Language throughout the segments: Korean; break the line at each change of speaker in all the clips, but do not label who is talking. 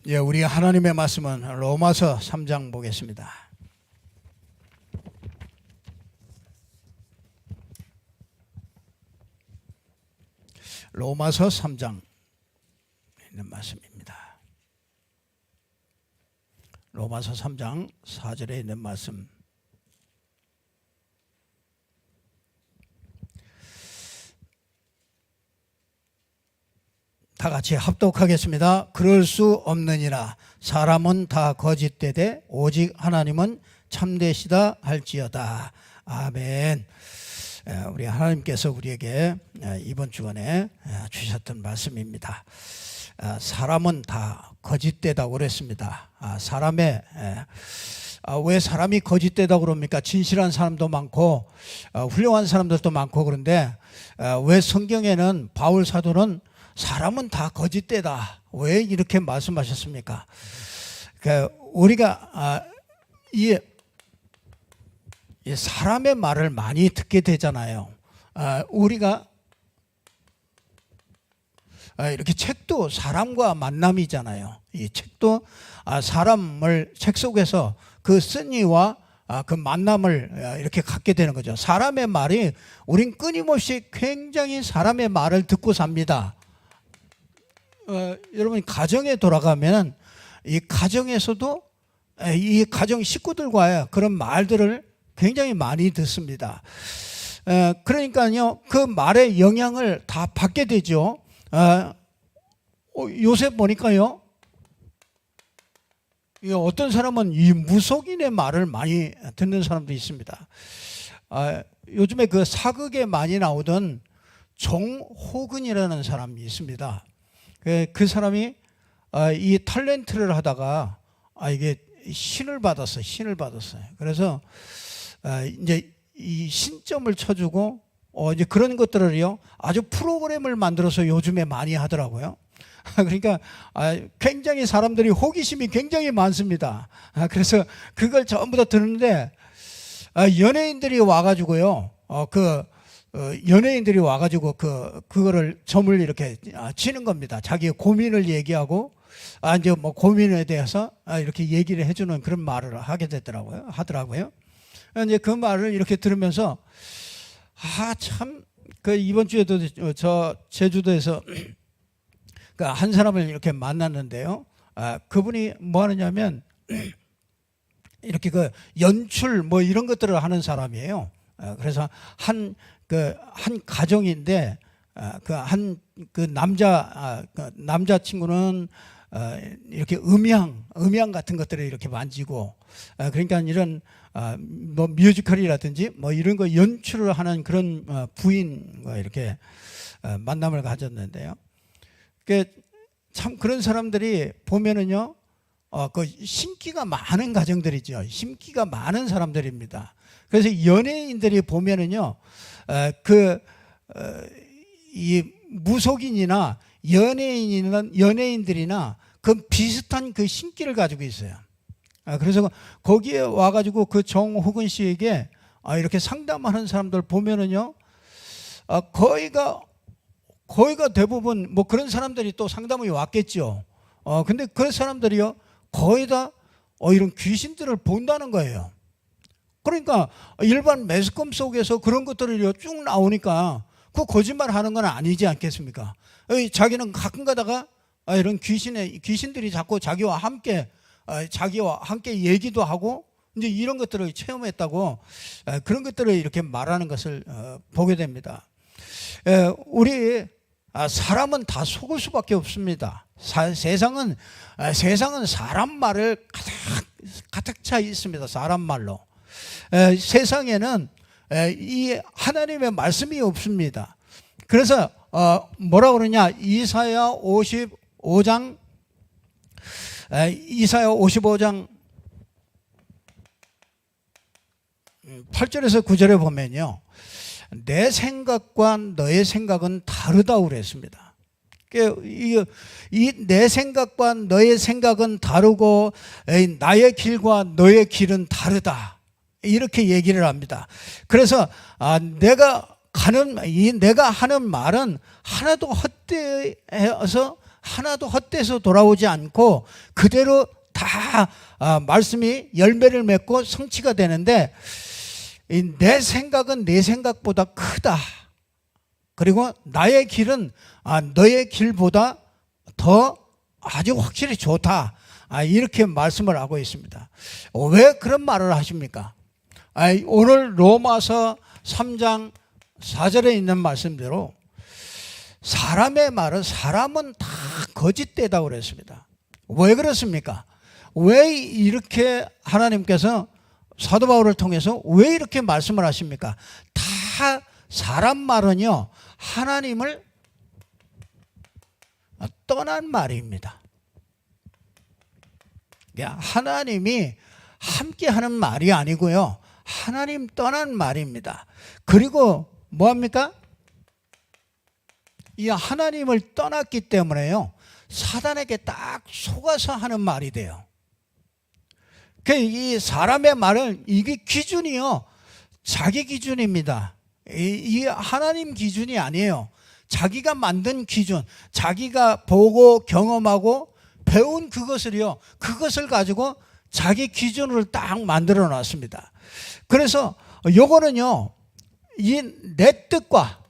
예, 우리 하나님의 말씀은 로마서 3장 보겠습니다. 로마서 3장 있는 말씀입니다. 로마서 3장 4절에 있는 말씀. 다 같이 합독하겠습니다. 그럴 수 없느니라. 사람은 다 거짓되되 오직 하나님은 참되시다 할지어다. 아멘. 우리 하나님께서 우리에게 이번 주간에 주셨던 말씀입니다. 사람은 다 거짓되다고 그랬습니다. 왜 사람이 거짓되다고 그럽니까? 진실한 사람도 많고 훌륭한 사람들도 많고, 그런데 왜 성경에는 바울 사도는 사람은 다 거짓되다 왜 이렇게 말씀하셨습니까? 우리가 이 사람의 말을 많이 듣게 되잖아요. 우리가 이렇게 책도 사람과 만남이잖아요. 이 책도 사람을 책 속에서 그 쓴이와 그 만남을 이렇게 갖게 되는 거죠. 사람의 말이, 우린 끊임없이 굉장히 사람의 말을 듣고 삽니다. 여러분, 가정에 돌아가면 이 가정에서도 이 가정 식구들과의 그런 말들을 굉장히 많이 듣습니다. 그러니까요, 그 말의 영향을 다 받게 되죠. 요새 보니까요, 어떤 사람은 이 무속인의 말을 많이 듣는 사람도 있습니다. 요즘에 그 사극에 많이 나오던 정호근이라는 사람이 있습니다. 그 사람이 이 탤런트를 하다가 이게 신을 받았어요. 그래서 이제 이 신점을 쳐주고 이제 그런 것들을요 아주 프로그램을 만들어서 요즘에 많이 하더라고요. 그러니까 굉장히 사람들이 호기심이 굉장히 많습니다. 그래서 그걸 전부 다 듣는데 연예인들이 와가지고요 연예인들이 와가지고 그거를 점을 이렇게 치는 겁니다. 자기의 고민을 얘기하고 이제 뭐 고민에 대해서 이렇게 얘기를 해주는 그런 말을 하더라고요. 이제 그 말을 이렇게 들으면서 참 이번 주에도 저 제주도에서 한 사람을 이렇게 만났는데요. 그분이 뭐 하느냐면 이렇게 연출 뭐 이런 것들을 하는 사람이에요. 그래서 한 가정인데 남자 친구는 이렇게 음향 같은 것들을 이렇게 만지고, 그러니까 이런 뭐 뮤지컬이라든지 뭐 이런 거 연출을 하는 그런 부인과 이렇게 만남을 가졌는데요. 참 그런 사람들이 보면은요, 신기가 많은 가정들이죠. 신기가 많은 사람들입니다. 그래서 연예인들이 보면은요, 이 무속인이나 연예인들이나 그 비슷한 그 신기를 가지고 있어요. 그래서 거기에 와가지고 그 정호근 씨에게 이렇게 상담하는 사람들 보면은요, 거의가 대부분 뭐 그런 사람들이 또 상담이 왔겠죠. 근데 그 사람들이요, 거의 다 이런 귀신들을 본다는 거예요. 그러니까 일반 매스컴 속에서 그런 것들이 쭉 나오니까 그 거짓말 하는 건 아니지 않겠습니까? 자기는 가끔 가다가 이런 귀신들이 자꾸 자기와 함께 얘기도 하고 이제 이런 것들을 체험했다고 그런 것들을 이렇게 말하는 것을 보게 됩니다. 우리 사람은 다 속을 수밖에 없습니다. 세상은 사람 말을 가득 차 있습니다. 사람 말로. 세상에는 이 하나님의 말씀이 없습니다. 그래서 뭐라 그러냐, 이사야 55장 8절에서 9절에 보면요, 내 생각과 너의 생각은 다르다고 그랬습니다. 이 내 생각과 너의 생각은 다르고 나의 길과 너의 길은 다르다, 이렇게 얘기를 합니다. 그래서 내가 하는 말은 하나도 헛되어서 하나도 헛되서 돌아오지 않고 그대로 다 말씀이 열매를 맺고 성취가 되는데, 내 생각은 내 생각보다 크다. 그리고 나의 길은 너의 길보다 더 아주 확실히 좋다. 이렇게 말씀을 하고 있습니다. 왜 그런 말을 하십니까? 오늘 로마서 3장 4절에 있는 말씀대로 사람의 말은 사람은 다 거짓되다고 그랬습니다. 왜 그렇습니까? 왜 이렇게 하나님께서 사도 바울을 통해서 왜 이렇게 말씀을 하십니까? 다 사람 말은요, 하나님을 떠난 말입니다. 하나님이 함께하는 말이 아니고요, 하나님 떠난 말입니다. 그리고 뭐합니까? 이 하나님을 떠났기 때문에요, 사단에게 딱 속아서 하는 말이 돼요. 이 사람의 말은 이게 기준이요, 자기 기준입니다. 이 하나님 기준이 아니에요. 자기가 만든 기준, 자기가 보고 경험하고 배운 그것을 가지고 자기 기준을 딱 만들어 놨습니다. 그래서 요거는요, 이 내 뜻과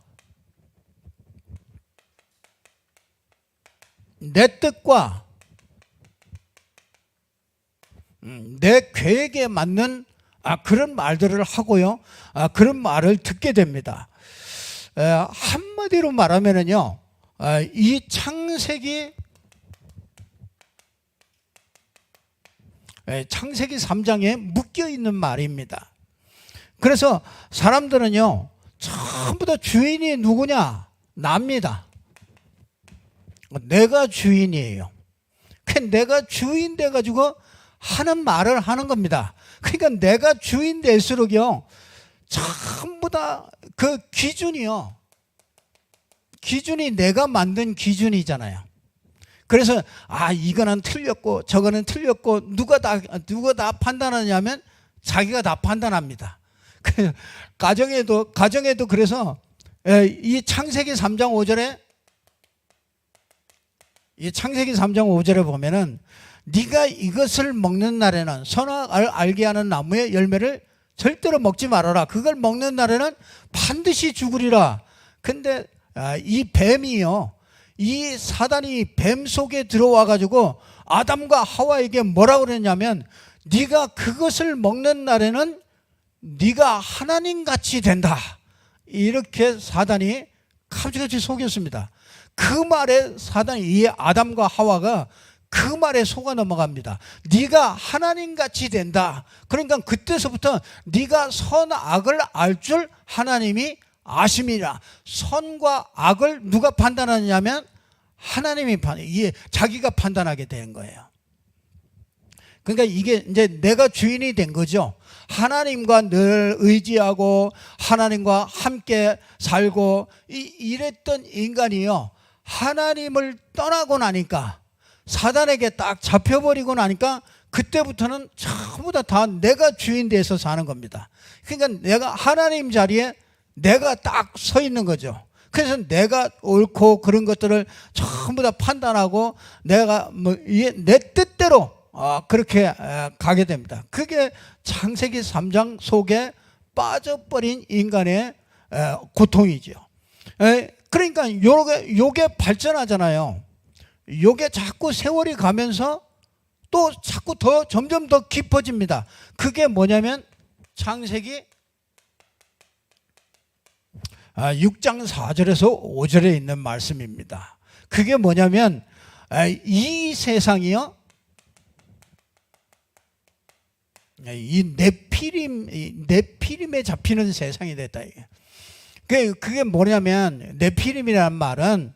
내 계획에 맞는 그런 말들을 하고요, 그런 말을 듣게 됩니다. 한마디로 말하면은요, 이 창세기 3장에 묶여 있는 말입니다. 그래서 사람들은요, 전부 다 주인이 누구냐? 납니다. 내가 주인이에요. 내가 주인 돼가지고 하는 말을 하는 겁니다. 그러니까 내가 주인 될수록요, 전부 다 그 기준이요, 기준이 내가 만든 기준이잖아요. 그래서 이거는 틀렸고 저거는 틀렸고 누가 다 판단하냐면 자기가 다 판단합니다. 가정에도 그래서 이 창세기 3장 5절에 보면은 네가 이것을 먹는 날에는 선악을 알게 하는 나무의 열매를 절대로 먹지 말아라. 그걸 먹는 날에는 반드시 죽으리라. 근데 이 뱀이요, 이 사단이 뱀 속에 들어와 가지고 아담과 하와에게 뭐라고 그랬냐면, 네가 그것을 먹는 날에는 네가 하나님같이 된다. 이렇게 사단이 칼같이 속였습니다. 그 말에 사단이, 이 아담과 하와가 그 말에 속아 넘어갑니다. 네가 하나님같이 된다. 그러니까 그때서부터 네가 선악을 알 줄 하나님이 아심이라. 선과 악을 누가 판단하냐면 하나님이 자기가 판단하게 되는 거예요. 그러니까 이게 이제 내가 주인이 된 거죠. 하나님과 늘 의지하고 하나님과 함께 살고 이랬던 인간이요, 하나님을 떠나고 나니까, 사단에게 딱 잡혀버리고 나니까 그때부터는 전부 다 내가 주인 돼서 사는 겁니다. 그러니까 내가 하나님 자리에 내가 딱 서 있는 거죠. 그래서 내가 옳고 그런 것들을 전부 다 판단하고 내가 내 뜻대로 그렇게 가게 됩니다. 그게 창세기 3장 속에 빠져버린 인간의 고통이죠. 그러니까 요게 발전하잖아요. 요게 자꾸 세월이 가면서 또 자꾸 점점 더 깊어집니다. 그게 뭐냐면 창세기 6장 4절에서 5절에 있는 말씀입니다. 그게 뭐냐면 이 세상이요, 이 네피림에 잡히는 세상이 됐다. 그게 뭐냐면, 네피림이라는 말은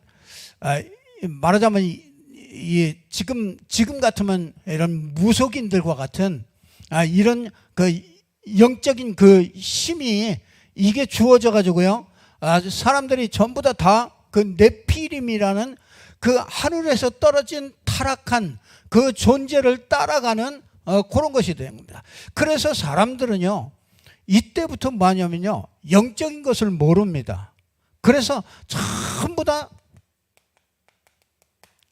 말하자면 지금 같으면 이런 무속인들과 같은 이런 그 영적인 그 힘이 이게 주어져 가지고요, 사람들이 전부 다 그 네피림이라는 그 하늘에서 떨어진 타락한 그 존재를 따라가는 그런 것이 되는 겁니다. 그래서 사람들은요, 이때부터 뭐냐면요, 영적인 것을 모릅니다. 그래서 전부 다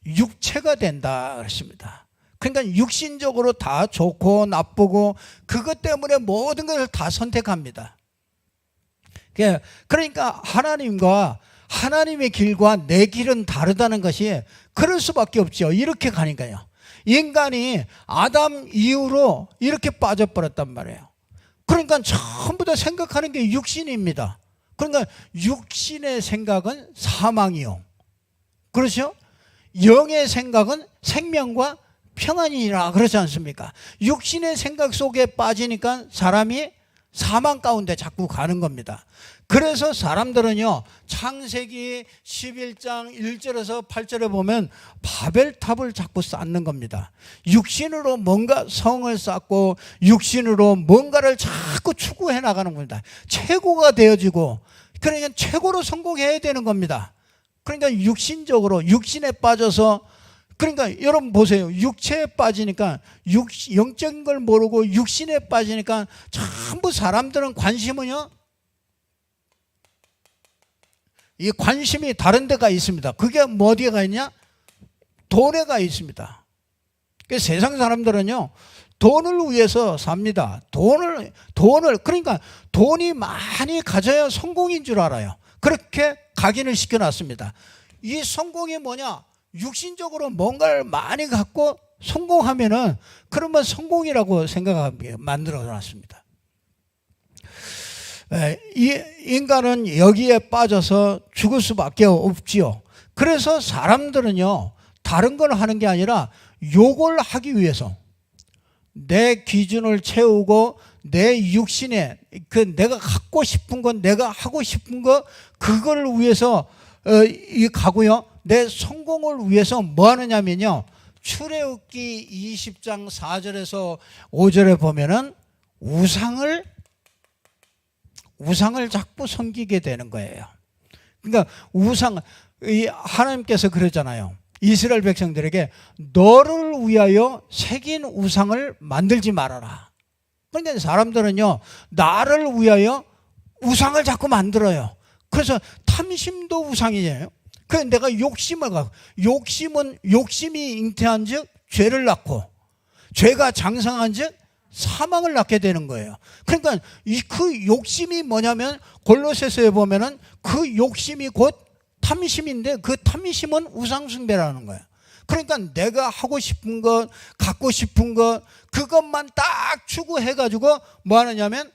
육체가 된다 그랬습니다. 그러니까 육신적으로 다 좋고 나쁘고 그것 때문에 모든 것을 다 선택합니다. 그러니까 하나님의 길과 내 길은 다르다는 것이 그럴 수밖에 없죠. 이렇게 가니까요. 인간이 아담 이후로 이렇게 빠져버렸단 말이에요. 그러니까 전부 다 생각하는 게 육신입니다. 그러니까 육신의 생각은 사망이요. 그렇죠? 영의 생각은 생명과 평안이라 그렇지 않습니까? 육신의 생각 속에 빠지니까 사람이 사망 가운데 자꾸 가는 겁니다. 그래서 사람들은요, 창세기 11장 1절에서 8절에 보면 바벨탑을 자꾸 쌓는 겁니다. 육신으로 뭔가 성을 쌓고 육신으로 뭔가를 자꾸 추구해 나가는 겁니다. 최고가 되어지고, 그러니까 최고로 성공해야 되는 겁니다. 그러니까 육신적으로, 육신에 빠져서, 그러니까 여러분 보세요. 육체에 빠지니까 영적인 걸 모르고 육신에 빠지니까 전부 사람들은 관심은요, 이 관심이 다른 데가 있습니다. 그게 뭐 어디가 있냐? 돈에 가 있습니다. 세상 사람들은요, 돈을 위해서 삽니다. 돈을 그러니까 돈이 많이 가져야 성공인 줄 알아요. 그렇게 각인을 시켜놨습니다. 이 성공이 뭐냐? 육신적으로 뭔가를 많이 갖고 성공하면은 그러면 성공이라고 생각하게 만들어놨습니다. 이 인간은 여기에 빠져서 죽을 수밖에 없지요. 그래서 사람들은요, 다른 걸 하는 게 아니라 요걸 하기 위해서 내 기준을 채우고 내 육신에 내가 갖고 싶은 건, 내가 하고 싶은 거, 그걸 위해서 가고요. 내 성공을 위해서 뭐 하느냐면요, 출애굽기 20장 4절에서 5절에 보면은 우상을 자꾸 섬기게 되는 거예요. 그러니까 하나님께서 그러잖아요. 이스라엘 백성들에게 너를 위하여 새긴 우상을 만들지 말아라. 그런데 사람들은요, 나를 위하여 우상을 자꾸 만들어요. 그래서 탐심도 우상이에요. 그래서 내가 욕심이 잉태한 즉 죄를 낳고, 죄가 장성한 즉 사망을 낳게 되는 거예요. 그러니까 그 욕심이 뭐냐면 골로새서에 보면은 그 욕심이 곧 탐심인데, 그 탐심은 우상숭배라는 거예요. 그러니까 내가 하고 싶은 것, 갖고 싶은 것, 그것만 딱 추구해가지고 뭐 하느냐면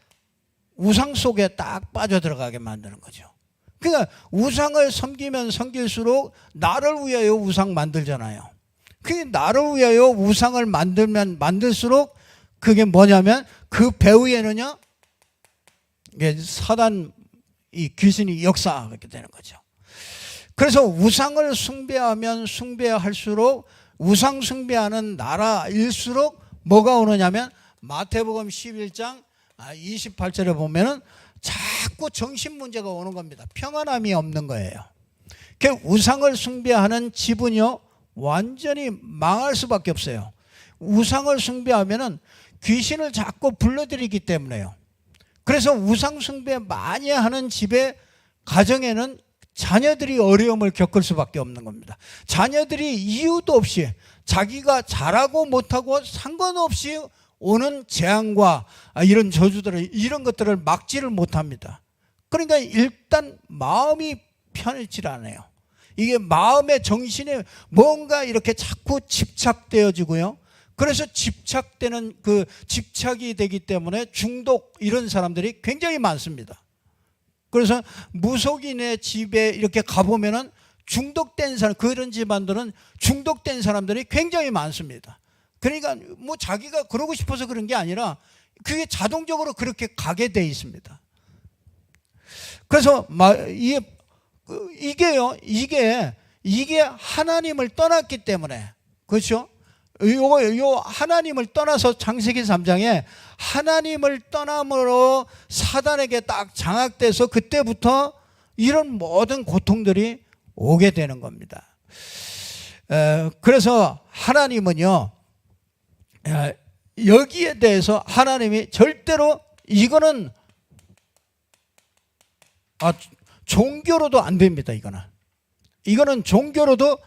우상 속에 딱 빠져들어가게 만드는 거죠. 그러니까 우상을 섬기면 섬길수록 나를 위하여 우상 만들잖아요. 그게 나를 위하여 우상을 만들면 만들수록 그게 뭐냐면 그 배후에는요, 사단, 이 귀신이 역사하게 되는 거죠. 그래서 우상을 숭배하면 숭배할수록, 우상 숭배하는 나라일수록 뭐가 오느냐면 마태복음 11장 28절에 보면은 자꾸 정신 문제가 오는 겁니다. 평안함이 없는 거예요. 그 우상을 숭배하는 집은요, 완전히 망할 수밖에 없어요. 우상을 숭배하면은 귀신을 자꾸 불러들이기 때문에요. 그래서 우상 숭배 많이 하는 집의 가정에는 자녀들이 어려움을 겪을 수밖에 없는 겁니다. 자녀들이 이유도 없이 자기가 잘하고 못하고 상관없이 오는 재앙과 이런 저주들을, 이런 것들을 막지를 못합니다. 그러니까 일단 마음이 편하지 않아요. 이게 마음의 정신에 뭔가 이렇게 자꾸 집착되어지고요. 그래서 집착되는 그 집착이 되기 때문에 중독, 이런 사람들이 굉장히 많습니다. 그래서 무속인의 집에 이렇게 가보면은 중독된 사람, 그런 집안들은 중독된 사람들이 굉장히 많습니다. 그러니까 뭐 자기가 그러고 싶어서 그런 게 아니라 그게 자동적으로 그렇게 가게 돼 있습니다. 그래서 이게 하나님을 떠났기 때문에, 그렇죠? 요 하나님을 떠나서 창세기 3장에 하나님을 떠남으로 사단에게 딱 장악돼서 그때부터 이런 모든 고통들이 오게 되는 겁니다. 그래서 하나님은요, 여기에 대해서 하나님이 절대로 이거는 종교로도 안 됩니다. 이거는 종교로도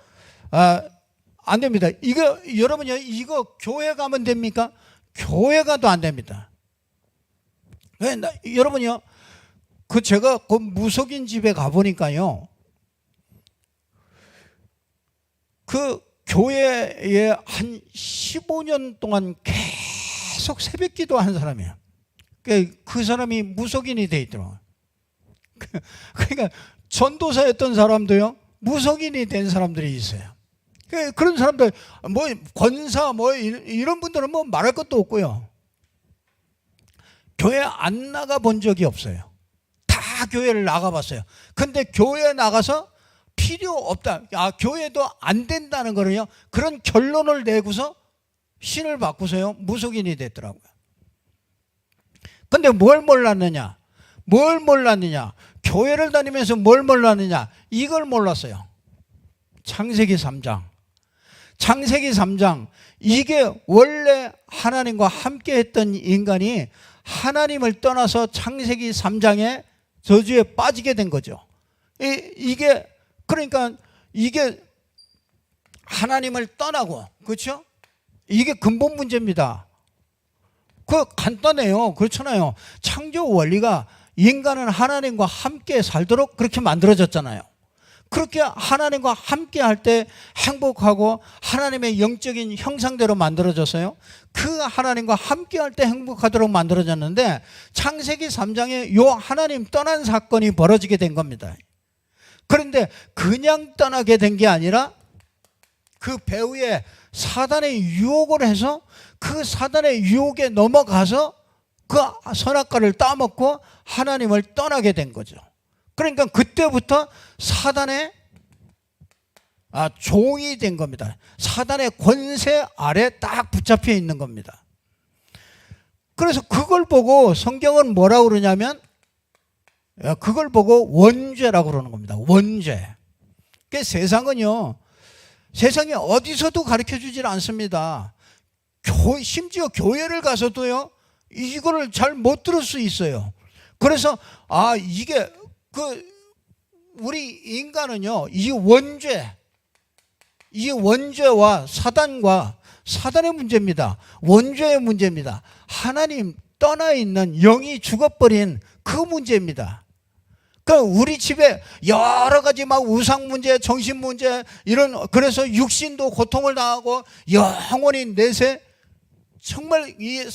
안 됩니다. 이거 여러분요, 이거 교회 가면 됩니까? 교회 가도 안 됩니다. 여러분요, 제가 그 무속인 집에 가보니까요, 그 교회에 한 15년 동안 계속 새벽 기도 한 사람이에요. 그 사람이 무속인이 돼 있더라고요. 그러니까 전도사였던 사람도요, 무속인이 된 사람들이 있어요. 그런 사람들, 뭐 권사 뭐 이런 분들은 뭐 말할 것도 없고요. 교회 안 나가 본 적이 없어요. 다 교회를 나가봤어요. 근데 교회 나가서 필요 없다, 교회도 안 된다는 거는요, 그런 결론을 내고서 신을 바꾸서요, 무속인이 됐더라고요. 근데 뭘 몰랐느냐? 교회를 다니면서 뭘 몰랐느냐? 이걸 몰랐어요. 창세기 3장. 이게 원래 하나님과 함께 했던 인간이 하나님을 떠나서 창세기 3장에 저주에 빠지게 된 거죠. 그러니까 이게 하나님을 떠나고, 그렇죠? 이게 근본 문제입니다. 간단해요. 그렇잖아요. 창조 원리가 인간은 하나님과 함께 살도록 그렇게 만들어졌잖아요. 그렇게 하나님과 함께 할 때 행복하고 하나님의 영적인 형상대로 만들어졌어요. 그 하나님과 함께 할 때 행복하도록 만들어졌는데, 창세기 3장에 요 하나님 떠난 사건이 벌어지게 된 겁니다. 그런데 그냥 떠나게 된 게 아니라 그 배후에 사단의 유혹을 해서 그 사단의 유혹에 넘어가서 그 선악과를 따먹고 하나님을 떠나게 된 거죠. 그러니까 그때부터 사단의 종이 된 겁니다. 사단의 권세 아래 딱 붙잡혀 있는 겁니다. 그래서 그걸 보고 성경은 뭐라고 그러냐면, 그걸 보고 원죄라고 그러는 겁니다. 원죄. 세상은요, 세상에 어디서도 가르쳐 주질 않습니다. 심지어 교회를 가서도요, 이거를 잘 못 들을 수 있어요. 그래서 이게 우리 인간은요, 이 원죄와 사단의 문제입니다. 원죄의 문제입니다. 하나님 떠나 있는 영이 죽어버린 그 문제입니다. 우리 집에 여러 가지 막 우상 문제, 정신 문제, 그래서 육신도 고통을 당하고 영원히 내세, 정말 이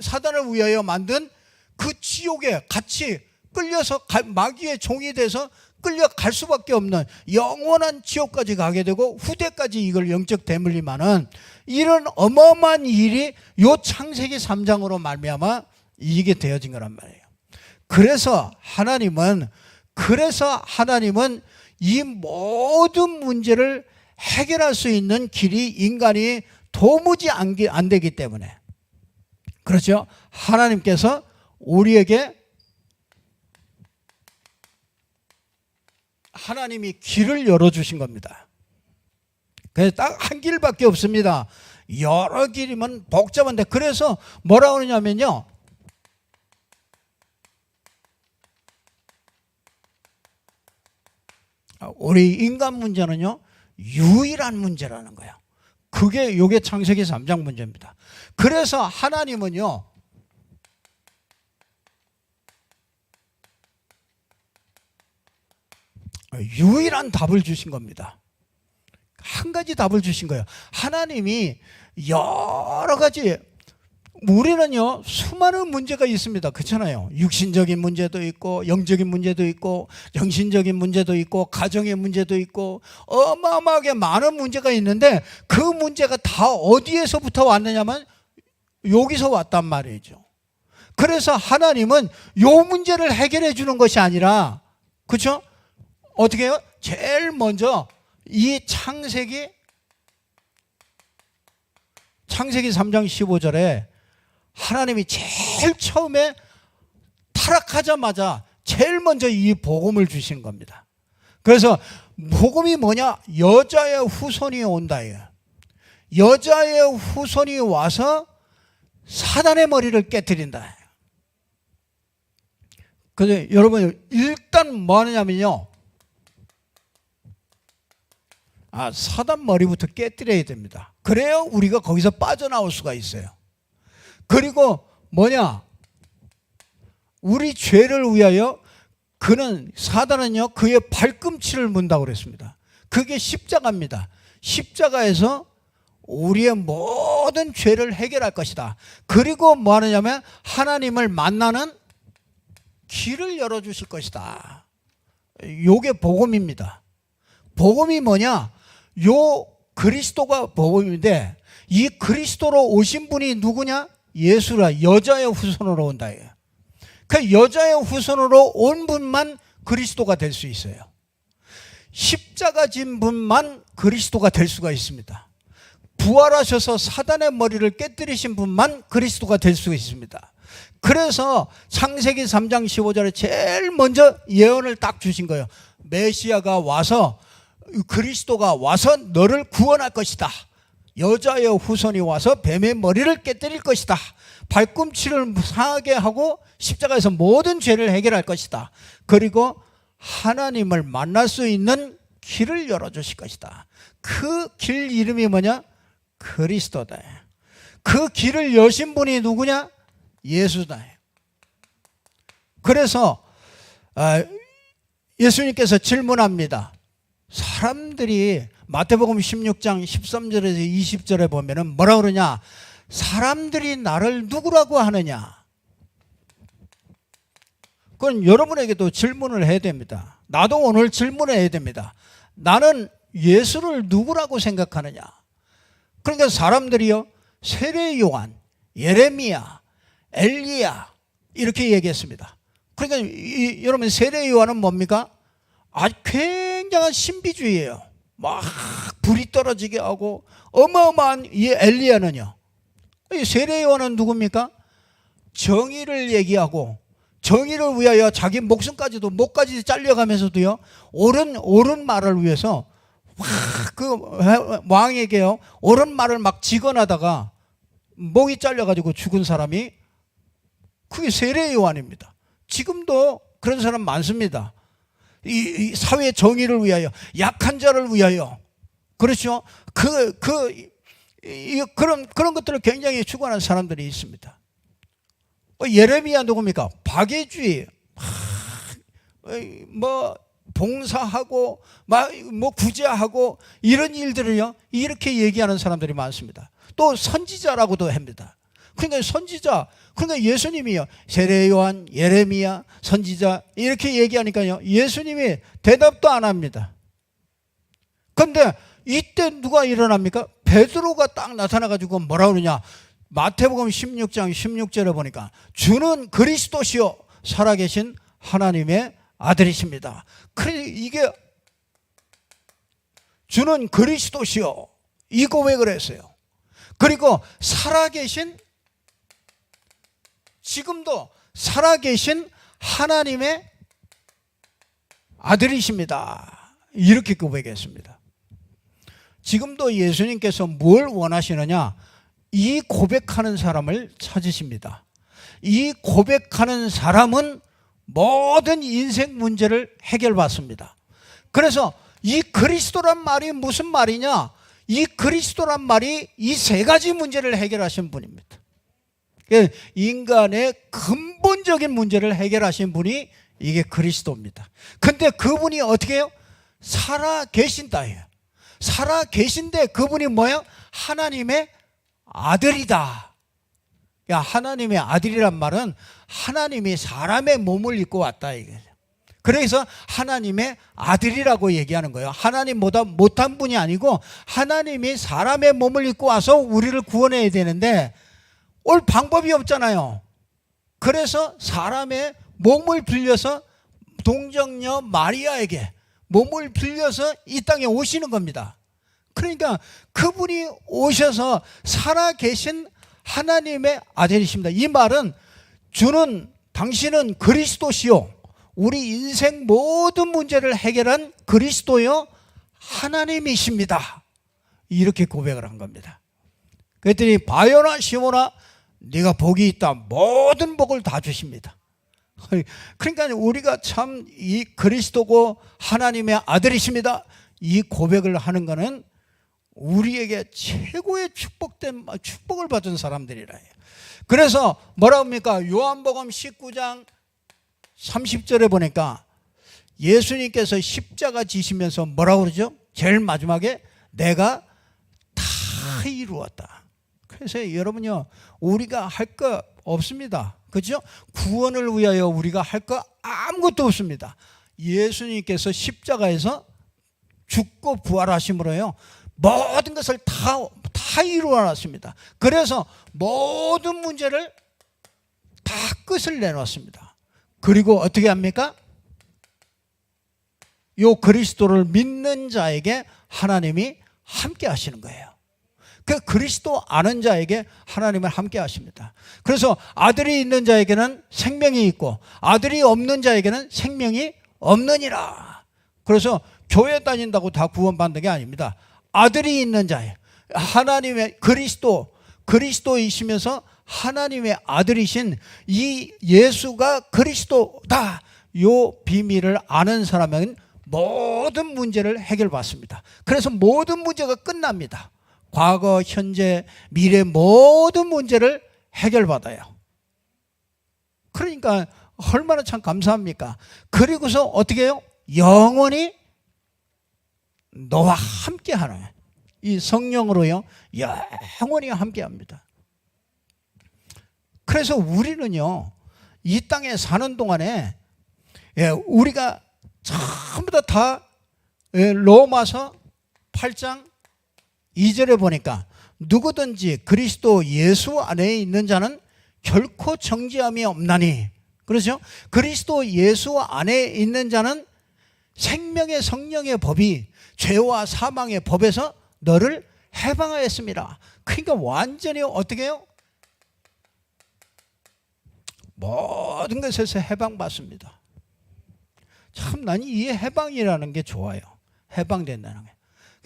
사단을 위하여 만든 그 지옥에 같이 끌려서 마귀의 종이 돼서 끌려갈 수밖에 없는 영원한 지옥까지 가게 되고, 후대까지 이걸 영적 대물림하는 이런 어마어마한 일이 요 창세기 3장으로 말미암아 이게 되어진 거란 말이에요. 그래서 하나님은 이 모든 문제를 해결할 수 있는 길이 인간이 도무지 안 되기 때문에, 그렇죠? 하나님께서 우리에게 하나님이 길을 열어주신 겁니다. 그래서 딱 한 길밖에 없습니다. 여러 길이면 복잡한데, 그래서 뭐라고 그러냐면요, 우리 인간 문제는요, 유일한 문제라는 거예요. 요게 창세기 3장 문제입니다. 그래서 하나님은요, 유일한 답을 주신 겁니다. 한 가지 답을 주신 거예요. 하나님이 여러 가지, 우리는요, 수많은 문제가 있습니다. 그렇잖아요. 육신적인 문제도 있고, 영적인 문제도 있고, 정신적인 문제도 있고, 가정의 문제도 있고, 어마어마하게 많은 문제가 있는데, 그 문제가 다 어디에서부터 왔느냐면 여기서 왔단 말이죠. 그래서 하나님은 요 문제를 해결해 주는 것이 아니라, 그렇죠? 어떻게 해요? 제일 먼저 이 창세기 3장 15절에 하나님이 제일 처음에 타락하자마자 제일 먼저 이 복음을 주신 겁니다. 그래서 복음이 뭐냐? 여자의 후손이 온다예요. 여자의 후손이 와서 사단의 머리를 깨뜨린다. 그래서 여러분, 일단 뭐 하느냐면요, 사단 머리부터 깨뜨려야 됩니다. 그래야 우리가 거기서 빠져나올 수가 있어요. 그리고 뭐냐? 우리 죄를 위하여 사단은요, 그의 발꿈치를 문다고 그랬습니다. 그게 십자가입니다. 십자가에서 우리의 모든 죄를 해결할 것이다. 그리고 뭐 하느냐면 하나님을 만나는 길을 열어주실 것이다. 요게 복음입니다. 복음이 뭐냐? 요 그리스도가 복음인데, 이 그리스도로 오신 분이 누구냐? 예수라. 여자의 후손으로 온다. 그 여자의 후손으로 온 분만 그리스도가 될 수 있어요. 십자가 진 분만 그리스도가 될 수가 있습니다. 부활하셔서 사단의 머리를 깨뜨리신 분만 그리스도가 될 수 있습니다. 그래서 창세기 3장 15절에 제일 먼저 예언을 딱 주신 거예요. 메시아가 와서, 그리스도가 와서 너를 구원할 것이다. 여자의 후손이 와서 뱀의 머리를 깨뜨릴 것이다. 발꿈치를 상하게 하고 십자가에서 모든 죄를 해결할 것이다. 그리고 하나님을 만날 수 있는 길을 열어주실 것이다. 그 길 이름이 뭐냐? 그리스도다. 그 길을 여신 분이 누구냐? 예수다. 그래서 예수님께서 질문합니다. 사람들이 마태복음 16장 13절에서 20절에 보면은 뭐라 그러냐? 사람들이 나를 누구라고 하느냐? 그건 여러분에게도 질문을 해야 됩니다. 나도 오늘 질문을 해야 됩니다. 나는 예수를 누구라고 생각하느냐? 그러니까 사람들이요, 세례 요한, 예레미야, 엘리야 이렇게 얘기했습니다. 그러니까 여러분, 세례 요한은 뭡니까? 아주 굉장한 신비주의예요. 막 불이 떨어지게 하고 어마어마한 이 엘리야는요, 이 세례 요한은 누굽니까? 정의를 얘기하고 정의를 위하여 자기 목숨까지도 목까지 잘려가면서도요, 옳은 말을 위해서 그 왕에게요, 옳은 말을 막 직언하다가 목이 잘려가지고 죽은 사람이 그게 세례 요한입니다. 지금도 그런 사람 많습니다. 이 사회 정의를 위하여, 약한 자를 위하여, 그렇죠? 그런 것들을 굉장히 추구하는 사람들이 있습니다. 예레미야 누굽니까? 박애주의, 뭐 봉사하고 뭐 구제하고 이런 일들을요, 이렇게 얘기하는 사람들이 많습니다. 또 선지자라고도 합니다. 그러니까 선지자, 그러니까 예수님이요, 세례 요한, 예레미야, 선지자 이렇게 얘기하니까요, 예수님이 대답도 안 합니다. 그런데 이때 누가 일어납니까? 베드로가 딱 나타나가지고 뭐라 그러냐? 마태복음 16장 16절에 보니까 주는 그리스도시요 살아계신 하나님의 아들이십니다. 그래, 이게 주는 그리스도시요, 이 고백을 했어요. 그리고 살아계신, 지금도 살아계신 하나님의 아들이십니다. 이렇게 고백했습니다. 지금도 예수님께서 뭘 원하시느냐? 이 고백하는 사람을 찾으십니다. 이 고백하는 사람은 모든 인생 문제를 해결받습니다. 그래서 이 그리스도란 말이 무슨 말이냐? 이 그리스도란 말이 이 세 가지 문제를 해결하신 분입니다. 인간의 근본적인 문제를 해결하신 분이 이게 그리스도입니다. 근데 그분이 어떻게 해요? 살아 계신다예요. 살아 계신데 그분이 뭐예요? 하나님의 아들이다. 하나님의 아들이란 말은 하나님이 사람의 몸을 입고 왔다 이거예요. 그래서 하나님의 아들이라고 얘기하는 거예요. 하나님보다 못한 분이 아니고 하나님이 사람의 몸을 입고 와서 우리를 구원해야 되는데 올 방법이 없잖아요. 그래서 사람의 몸을 빌려서 동정녀 마리아에게 몸을 빌려서 이 땅에 오시는 겁니다. 그러니까 그분이 오셔서 살아계신 하나님의 아들이십니다. 이 말은 당신은 그리스도시요, 우리 인생 모든 문제를 해결한 그리스도요 하나님이십니다. 이렇게 고백을 한 겁니다. 그랬더니 바요나 시모나 네가 복이 있다, 모든 복을 다 주십니다. 그러니까 우리가 참 이 그리스도고 하나님의 아들이십니다, 이 고백을 하는 것은 우리에게 최고의 축복을 받은 사람들이라 해요. 그래서 뭐라고 합니까? 요한복음 19장 30절에 보니까 예수님께서 십자가 지시면서 뭐라고 그러죠? 제일 마지막에 내가 다 이루었다. 그래서 여러분요, 우리가 할 거 없습니다. 그렇죠? 구원을 위하여 우리가 할 거 아무것도 없습니다. 예수님께서 십자가에서 죽고 부활하심으로요, 모든 것을 다 이루어놨습니다. 그래서 모든 문제를 다 끝을 내놨습니다. 그리고 어떻게 합니까? 요 그리스도를 믿는 자에게 하나님이 함께 하시는 거예요. 그 그리스도 아는 자에게 하나님은 함께 하십니다. 그래서 아들이 있는 자에게는 생명이 있고 아들이 없는 자에게는 생명이 없느니라. 그래서 교회 다닌다고 다 구원받는 게 아닙니다. 아들이 있는 자예요. 하나님의 그리스도이시면서 하나님의 아들이신 이 예수가 그리스도다. 요 비밀을 아는 사람은 모든 문제를 해결받습니다. 그래서 모든 문제가 끝납니다. 과거, 현재, 미래 모든 문제를 해결받아요. 그러니까 얼마나 참 감사합니까? 그리고서 어떻게 해요? 영원히 너와 함께하는 이 성령으로요, 영원히 함께합니다. 그래서 우리는요, 이 땅에 사는 동안에 우리가 전부 다 로마서 8장 2절에 보니까 누구든지 그리스도 예수 안에 있는 자는 결코 정죄함이 없나니, 그렇죠? 그리스도 예수 안에 있는 자는 생명의 성령의 법이 죄와 사망의 법에서 너를 해방하였습니다. 그러니까 완전히 어떻게 해요? 모든 것에서 해방받습니다. 참 난 이 해방이라는 게 좋아요. 해방된다는 게.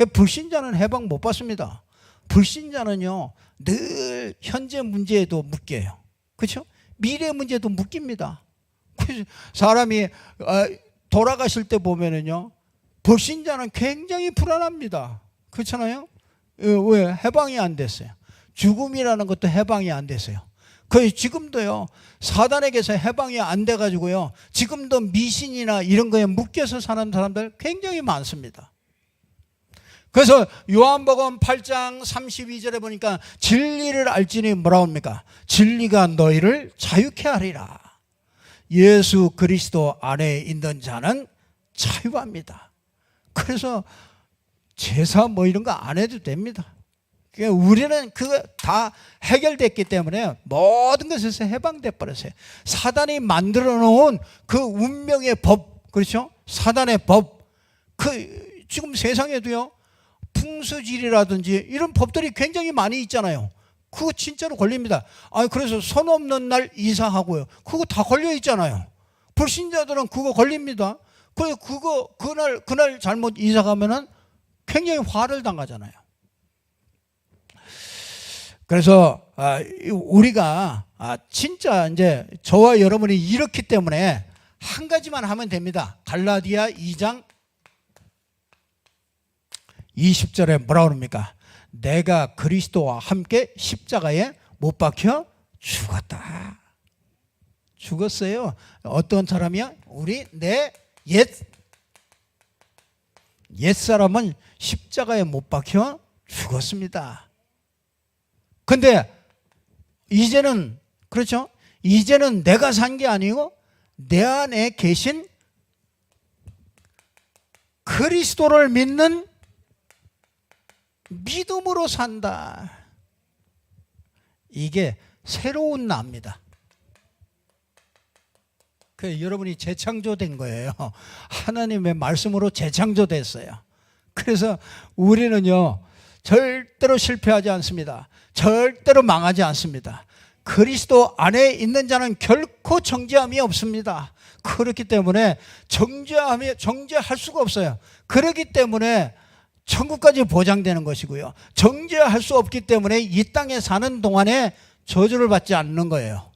불신자는 해방 못 받습니다. 불신자는요, 늘 현재 문제에도 묶여요. 그렇죠? 미래 문제도 묶입니다. 사람이 돌아가실 때 보면은요, 불신자는 굉장히 불안합니다. 그렇잖아요? 왜? 해방이 안 됐어요. 죽음이라는 것도 해방이 안 됐어요. 지금도요, 사단에게서 해방이 안 돼가지고요, 지금도 미신이나 이런 거에 묶여서 사는 사람들 굉장히 많습니다. 그래서 요한복음 8장 32절에 보니까 진리를 알지니 뭐라고 합니까? 진리가 너희를 자유케 하리라. 예수 그리스도 안에 있는 자는 자유합니다. 그래서 제사 뭐 이런 거 안 해도 됩니다. 우리는 그거 다 해결됐기 때문에 모든 것에서 해방돼 버렸어요. 사단이 만들어 놓은 그 운명의 법, 그렇죠? 사단의 법, 지금 세상에도요, 풍수질이라든지 이런 법들이 굉장히 많이 있잖아요. 그거 진짜로 걸립니다. 그래서 손 없는 날 이사하고요, 그거 다 걸려 있잖아요. 불신자들은 그거 걸립니다. 그날 잘못 이사 가면은 굉장히 화를 당하잖아요. 그래서 우리가 진짜 이제 저와 여러분이 이렇기 때문에 한 가지만 하면 됩니다. 갈라디아 2장 20절에 뭐라고 합니까? 내가 그리스도와 함께 십자가에 못 박혀 죽었다. 죽었어요. 어떤 사람이야? 내 옛사람은 십자가에 못 박혀 죽었습니다. 근데 이제는, 그렇죠? 이제는 내가 산 게 아니고 내 안에 계신 그리스도를 믿는 믿음으로 산다. 이게 새로운 나입니다. 여러분이 재창조된 거예요. 하나님의 말씀으로 재창조됐어요. 그래서 우리는요, 절대로 실패하지 않습니다. 절대로 망하지 않습니다. 그리스도 안에 있는 자는 결코 정죄함이 없습니다. 그렇기 때문에 정죄할 수가 없어요. 그렇기 때문에 천국까지 보장되는 것이고요, 정죄할 수 없기 때문에 이 땅에 사는 동안에 저주를 받지 않는 거예요.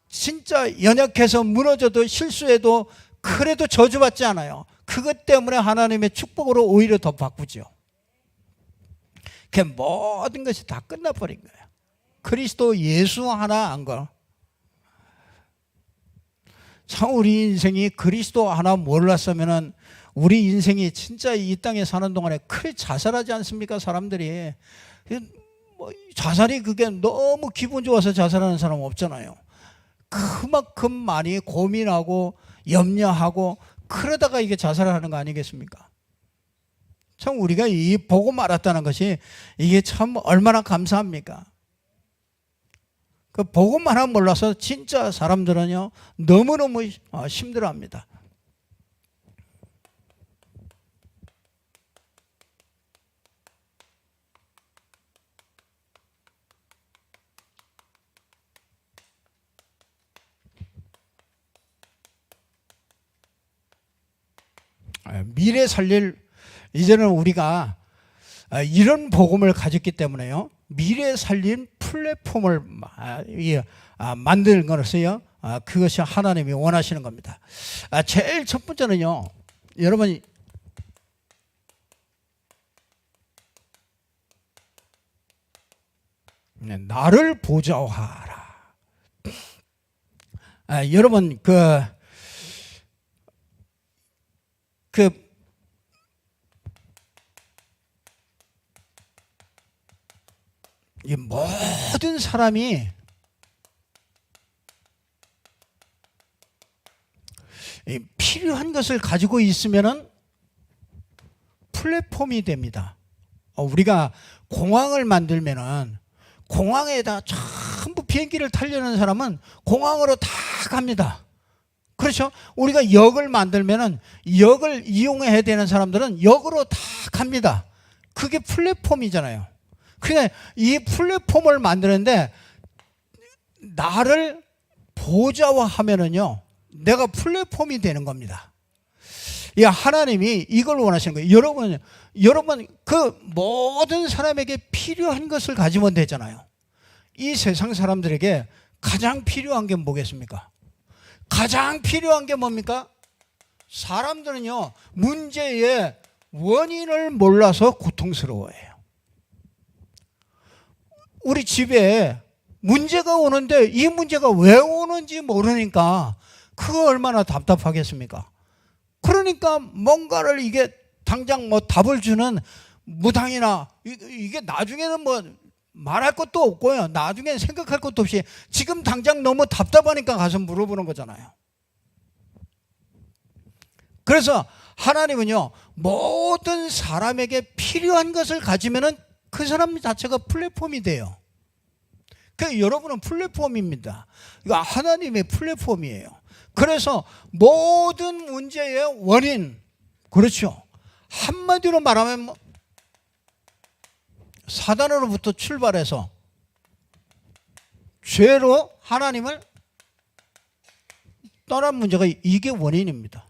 진짜 연약해서 무너져도 실수해도 그래도 저주받지 않아요. 그것 때문에 하나님의 축복으로 오히려 더 바꾸죠. 그 모든 것이 다 끝나버린 거예요. 그리스도 예수 하나 안 걸. 참 우리 인생이 그리스도 하나 몰랐으면은 우리 인생이 진짜 이 땅에 사는 동안에 그리 자살하지 않습니까? 사람들이 자살이 그게 너무 기분 좋아서 자살하는 사람 없잖아요. 그만큼 많이 고민하고 염려하고 그러다가 이게 자살을 하는 거 아니겠습니까? 참 우리가 이 보고 말았다는 것이 이게 참 얼마나 감사합니까? 그 복음만 몰라서 진짜 사람들은요 너무너무 힘들어합니다. 미래 살릴 이제는 우리가 이런 복음을 가졌기 때문에요 미래 살린 플랫폼을 만드는 것으로요 그것이 하나님이 원하시는 겁니다. 제일 첫 번째는요 여러분이 나를 보좌하라. 여러분 이 모든 사람이 필요한 것을 가지고 있으면은 플랫폼이 됩니다. 우리가 공항을 만들면은 공항에다 전부 비행기를 타려는 사람은 공항으로 다 갑니다. 그렇죠? 우리가 역을 만들면은 역을 이용해야 되는 사람들은 역으로 다 갑니다. 그게 플랫폼이잖아요. 그러니까 이 플랫폼을 만드는데 나를 보좌화하면은요 내가 플랫폼이 되는 겁니다. 이 하나님이 이걸 원하시는 거예요. 여러분 그 모든 사람에게 필요한 것을 가지면 되잖아요. 이 세상 사람들에게 가장 필요한 게 뭐겠습니까? 가장 필요한 게 뭡니까? 사람들은요 문제의 원인을 몰라서 고통스러워해요. 우리 집에 문제가 오는데 이 문제가 왜 오는지 모르니까 그거 얼마나 답답하겠습니까? 그러니까 뭔가를 이게 당장 뭐 답을 주는 무당이나 이게 나중에는 뭐 말할 것도 없고요. 나중에 생각할 것도 없이 지금 당장 너무 답답하니까 가서 물어보는 거잖아요. 그래서 하나님은요 모든 사람에게 필요한 것을 가지면은 그 사람 자체가 플랫폼이 돼요. 그러니까 여러분은 플랫폼입니다. 이거 하나님의 플랫폼이에요. 그래서 모든 문제의 원인, 그렇죠. 한마디로 말하면 사단으로부터 출발해서 죄로 하나님을 떠난 문제가 이게 원인입니다.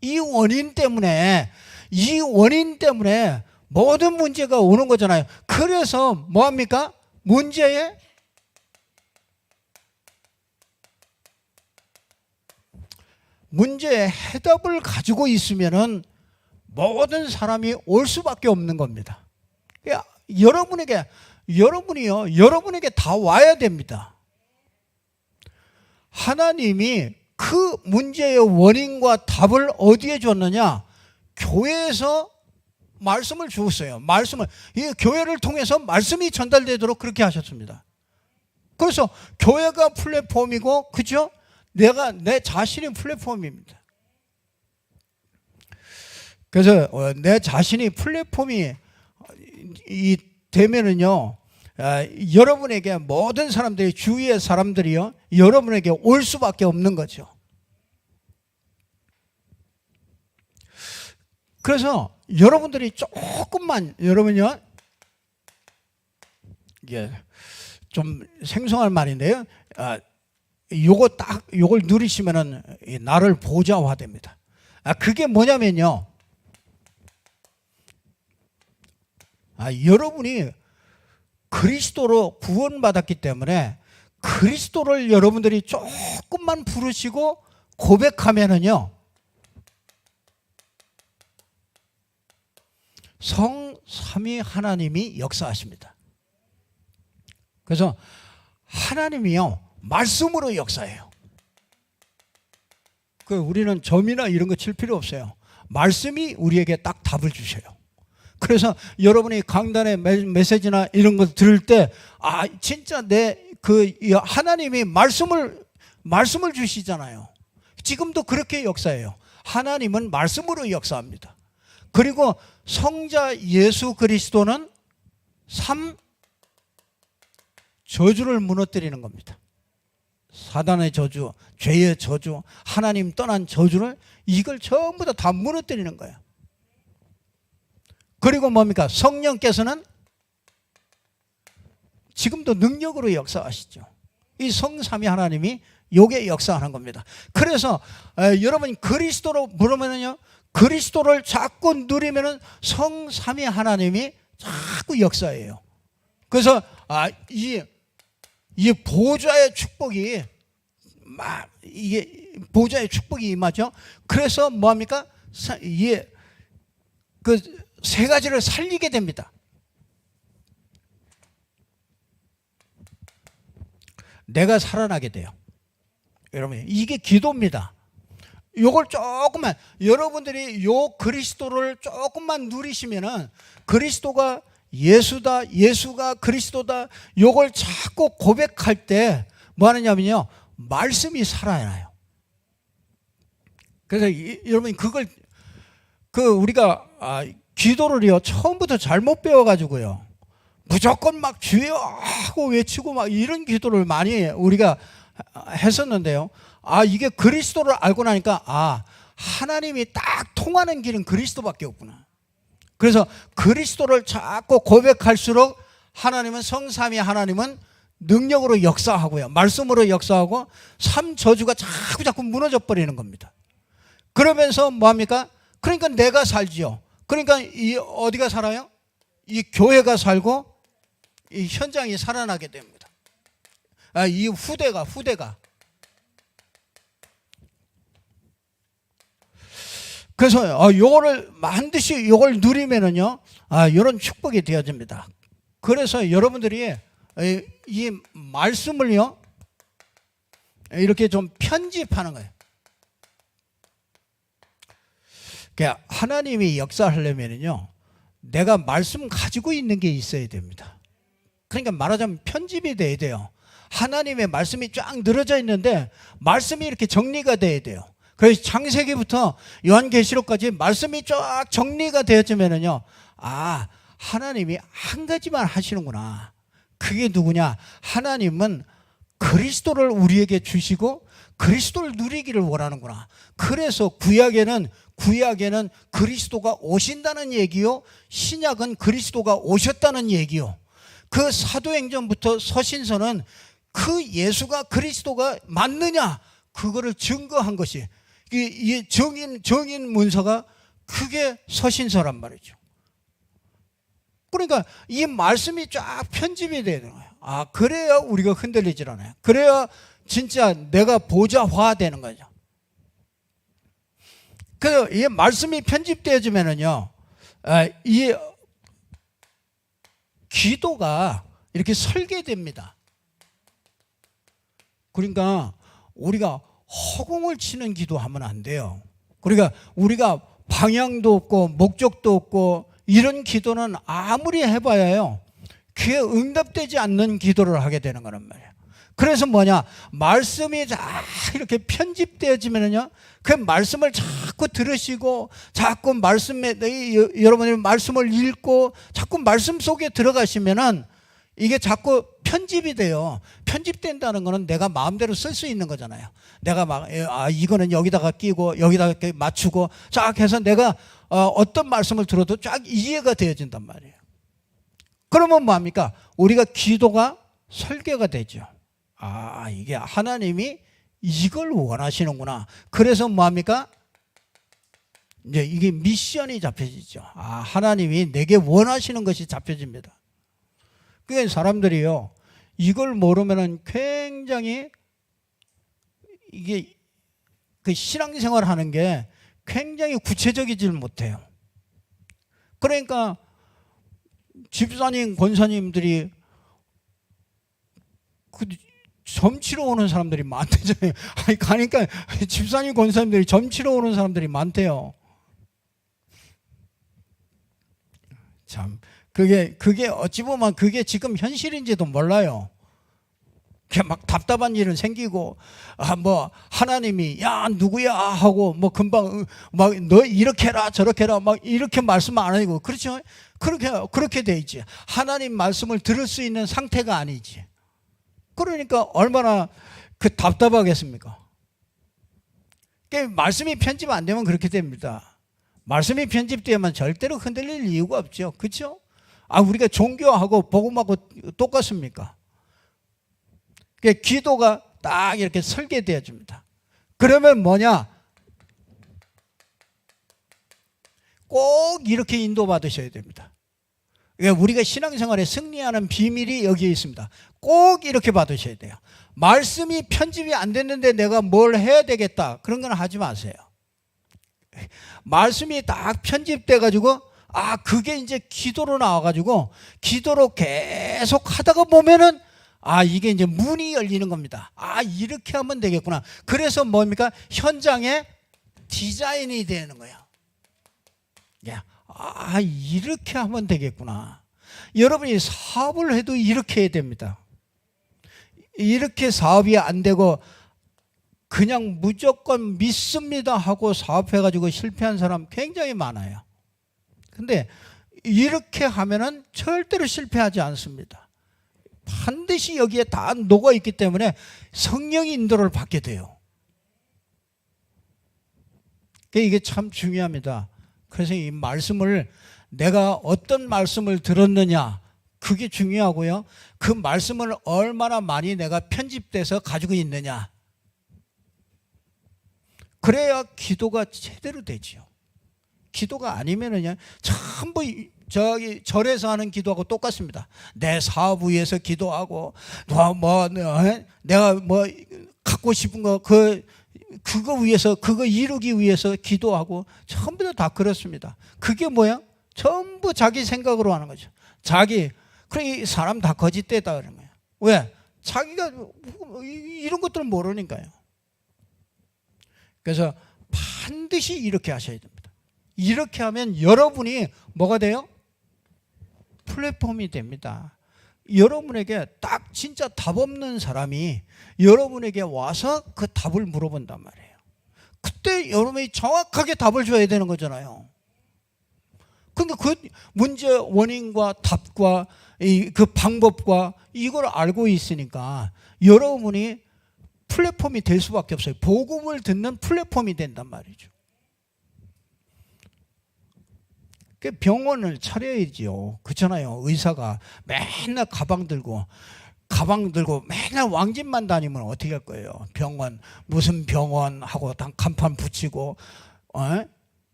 이 원인 때문에 모든 문제가 오는 거잖아요. 그래서 뭐합니까? 문제의 해답을 가지고 있으면은 모든 사람이 올 수밖에 없는 겁니다. 여러분에게 다 와야 됩니다. 하나님이 그 문제의 원인과 답을 어디에 줬느냐? 교회에서 말씀을 주었어요. 이 교회를 통해서 말씀이 전달되도록 그렇게 하셨습니다. 그래서 교회가 플랫폼이고, 그죠? 내 자신이 플랫폼입니다. 그래서 내 자신이 플랫폼이 되면은요, 여러분에게 모든 사람들이, 주위의 사람들이요, 여러분에게 올 수밖에 없는 거죠. 그래서 여러분들이 조금만, 여러분요, 이게 좀 생소할 말인데요, 요걸 누리시면은 나를 보좌화됩니다. 그게 뭐냐면요, 여러분이 그리스도로 구원받았기 때문에 그리스도를 여러분들이 조금만 부르시고 고백하면은요, 성삼위 하나님이 역사하십니다. 그래서 하나님이요, 말씀으로 역사해요. 우리는 점이나 이런 거 칠 필요 없어요. 말씀이 우리에게 딱 답을 주셔요. 그래서 여러분이 강단의 메시지나 이런 거 들을 때, 진짜 하나님이 말씀을 주시잖아요. 지금도 그렇게 역사해요. 하나님은 말씀으로 역사합니다. 그리고 성자 예수 그리스도는 3 저주를 무너뜨리는 겁니다. 사단의 저주, 죄의 저주, 하나님 떠난 저주를, 이걸 전부 다 무너뜨리는 거예요. 그리고 뭡니까? 성령께서는 지금도 능력으로 역사하시죠. 이 성삼위 하나님이 요게 역사하는 겁니다. 그래서 여러분이 그리스도로 물으면요, 그리스도를 자꾸 누리면은 성삼위 하나님이 자꾸 역사해요. 그래서 이 보좌의 축복이 이게 보좌의 축복이 임하죠. 그래서 뭐합니까? 그 세 가지를 살리게 됩니다. 내가 살아나게 돼요. 여러분, 이게 기도입니다. 요걸 조금만, 여러분들이 요 그리스도를 조금만 누리시면은, 그리스도가 예수다, 예수가 그리스도다, 요걸 자꾸 고백할 때 뭐 하느냐면요, 말씀이 살아나요. 그래서 여러분, 그걸 우리가 기도를요, 처음부터 잘못 배워가지고요, 무조건 막 주여 하고 외치고 막 이런 기도를 많이 우리가 했었는데요. 이게 그리스도를 알고 나니까 하나님이 딱 통하는 길은 그리스도밖에 없구나. 그래서 그리스도를 자꾸 고백할수록 하나님은, 성삼위 하나님은 능력으로 역사하고요, 말씀으로 역사하고 3 저주가 자꾸 무너져 버리는 겁니다. 그러면서 뭐합니까? 그러니까 내가 살지요. 그러니까 이 어디가 살아요? 이 교회가 살고 이 현장이 살아나게 됩니다. 이 후대가 그래서 요거를 반드시 요걸 누리면은요, 이런 축복이 되어집니다. 그래서 여러분들이 이 말씀을요, 이렇게 좀 편집하는 거예요. 그러니까 하나님이 역사하려면요, 내가 말씀 가지고 있는 게 있어야 됩니다. 그러니까 말하자면 편집이 돼야 돼요. 하나님의 말씀이 쫙 늘어져 있는데 말씀이 이렇게 정리가 돼야 돼요. 그래서 창세기부터 요한계시록까지 말씀이 쫙 정리가 되어지면은요, 하나님이 한 가지만 하시는구나. 그게 누구냐? 하나님은 그리스도를 우리에게 주시고 그리스도를 누리기를 원하는구나. 그래서 구약에는 그리스도가 오신다는 얘기요, 신약은 그리스도가 오셨다는 얘기요. 그 사도행전부터 서신서는 그 예수가 그리스도가 맞느냐, 그거를 증거한 것이 이 정인 문서가 그게 서신서란 말이죠. 그러니까 이 말씀이 쫙 편집이 되는 거예요. 그래야 우리가 흔들리질 않아요. 그래야 진짜 내가 보좌화되는 거죠. 그래서 이 말씀이 편집되어지면은요, 이 기도가 이렇게 설계됩니다. 그러니까 우리가 허공을 치는 기도하면 안 돼요. 그러니까 우리가 방향도 없고 목적도 없고 이런 기도는 아무리 해봐야요, 그게 응답되지 않는 기도를 하게 되는 거란 말이에요. 그래서 뭐냐, 말씀이 이렇게 편집되어지면요, 그 말씀을 자꾸 들으시고 자꾸 말씀에 여러분이 말씀을 읽고 자꾸 말씀 속에 들어가시면은 이게 자꾸 편집이 돼요. 편집된다는 거는 내가 마음대로 쓸 수 있는 거잖아요. 내가 막 이거는 여기다가 끼고 여기다가 맞추고 쫙 해서 내가 어떤 말씀을 들어도 쫙 이해가 되어진단 말이에요. 그러면 뭐합니까? 우리가 기도가 설계가 되죠. 이게 하나님이 이걸 원하시는구나. 그래서 뭐합니까? 이제 이게 미션이 잡혀지죠. 하나님이 내게 원하시는 것이 잡혀집니다. 그게 사람들이요, 이걸 모르면은 굉장히 이게 그 신앙생활 하는 게 굉장히 구체적이질 못해요. 그러니까 집사님, 권사님들이 그 점치러 오는 사람들이 많대잖아요. 아니, 가니까 집사님, 권사님들이 점치러 오는 사람들이 많대요. 참, 그게 어찌 보면 그게 지금 현실인지도 몰라요. 그냥 막 답답한 일은 생기고, 뭐 하나님이 야 누구야 하고 뭐 금방 막 너 이렇게 해라 저렇게 해라 막 이렇게 말씀 안 하고, 그렇죠? 그렇게 돼 있지. 하나님 말씀을 들을 수 있는 상태가 아니지. 그러니까 얼마나 그 답답하겠습니까? 말씀이 편집 안 되면 그렇게 됩니다. 말씀이 편집되면 절대로 흔들릴 이유가 없죠. 그렇죠? 우리가 종교하고 복음하고 똑같습니까? 기도가 딱 이렇게 설계되어 줍니다. 그러면 뭐냐? 꼭 이렇게 인도받으셔야 됩니다. 우리가 신앙생활에 승리하는 비밀이 여기에 있습니다. 꼭 이렇게 받으셔야 돼요. 말씀이 편집이 안 됐는데 내가 뭘 해야 되겠다, 그런 건 하지 마세요. 말씀이 딱 편집돼 가지고 그게 이제 기도로 나와 가지고 기도로 계속 하다가 보면은 이게 이제 문이 열리는 겁니다. 이렇게 하면 되겠구나. 그래서 뭡니까? 현장에 디자인이 되는 거예요. 이렇게 하면 되겠구나. 여러분이 사업을 해도 이렇게 해야 됩니다. 이렇게 사업이 안 되고 그냥 무조건 믿습니다 하고 사업해가지고 실패한 사람 굉장히 많아요. 근데 이렇게 하면은 절대로 실패하지 않습니다. 반드시 여기에 다 녹아있기 때문에 성령의 인도를 받게 돼요. 이게 참 중요합니다. 그래서 이 말씀을, 내가 어떤 말씀을 들었느냐, 그게 중요하고요. 그 말씀을 얼마나 많이 내가 편집돼서 가지고 있느냐, 그래야 기도가 제대로 되지요. 기도가 아니면은요, 전부 저기 절에서 하는 기도하고 똑같습니다. 내 사업 위해서 기도하고, 내가 뭐 갖고 싶은 거 그거 위해서, 그거 이루기 위해서 기도하고, 전부 다 그렇습니다. 그게 뭐야? 전부 자기 생각으로 하는 거죠. 그러니 사람 다 거짓되다 그러는 거예요. 왜? 자기가 이런 것들은 모르니까요. 그래서 반드시 이렇게 하셔야 됩니다. 이렇게 하면 여러분이 뭐가 돼요? 플랫폼이 됩니다. 여러분에게 딱 진짜 답 없는 사람이 여러분에게 와서 그 답을 물어본단 말이에요. 그때 여러분이 정확하게 답을 줘야 되는 거잖아요. 그러니까 그 문제 원인과 답과 그 방법과 이걸 알고 있으니까 여러분이 플랫폼이 될 수밖에 없어요. 복음을 듣는 플랫폼이 된단 말이죠. 병원을 차려야지요. 그렇잖아요. 의사가 맨날 가방 들고 맨날 왕집만 다니면 어떻게 할 거예요? 병원, 무슨 병원 하고 간판 붙이고,